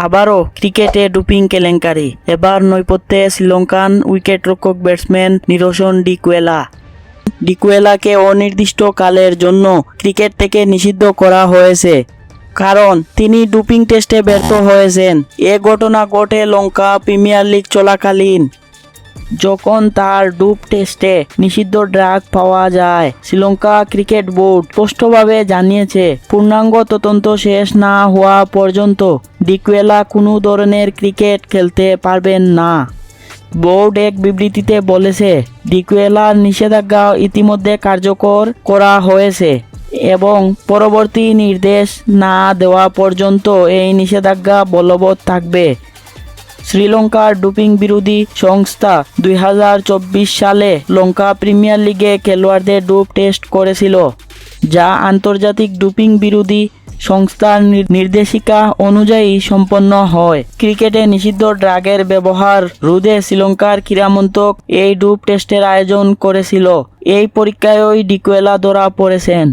আবারও ক্রিকেটে ডোপিং কেলেঙ্কারি, এবার নৈপথ্যে শ্রীলঙ্কান উইকেটরক্ষক ব্যাটসম্যান নিরোশন ডিকুয়েলাকে অনির্দিষ্টকালের জন্য ক্রিকেট থেকে নিষিদ্ধ করা হয়েছে, কারণ তিনি ডোপিং টেস্টে ব্যর্থ হয়েছেন। এ ঘটনা ঘটে লঙ্কা প্রিমিয়ার লিগ চলাকালীন, যখন তার ডোপ টেস্টে নিষিদ্ধ ড্রাগ পাওয়া যায়। শ্রীলঙ্কা ক্রিকেট বোর্ড স্পষ্টভাবে জানিয়েছে, পূর্ণাঙ্গ তদন্ত শেষ না হওয়া পর্যন্ত ডিকুয়েলা কোনো ধরনের ক্রিকেট খেলতে পারবেন না। বোর্ড এক বিবৃতিতে বলেছে, ডিকুয়েলার নিষেধাজ্ঞা ইতিমধ্যে কার্যকর করা হয়েছে এবং পরবর্তী নির্দেশ না দেওয়া পর্যন্ত এই নিষেধাজ্ঞা বলবৎ থাকবে। শ্রীলঙ্কার ডোপিং বিরোধী সংস্থা 2024 সালে লঙ্কা প্রিমিয়ার লিগে খেলোয়াড়দের ডোপ টেস্ট করেছিল, যা আন্তর্জাতিক ডোপিং বিরোধী সংস্থার নির্দেশিকা অনুযায়ী সম্পন্ন হয়। ক্রিকেটে নিষিদ্ধ ড্রাগের ব্যবহার রোধে শ্রীলঙ্কার ক্রীড়ামন্ত্রক এই ডোপ টেস্টের আয়োজন করেছিল। এই পরীক্ষায়ই ডিকুয়েলা ধরা পড়েছেন।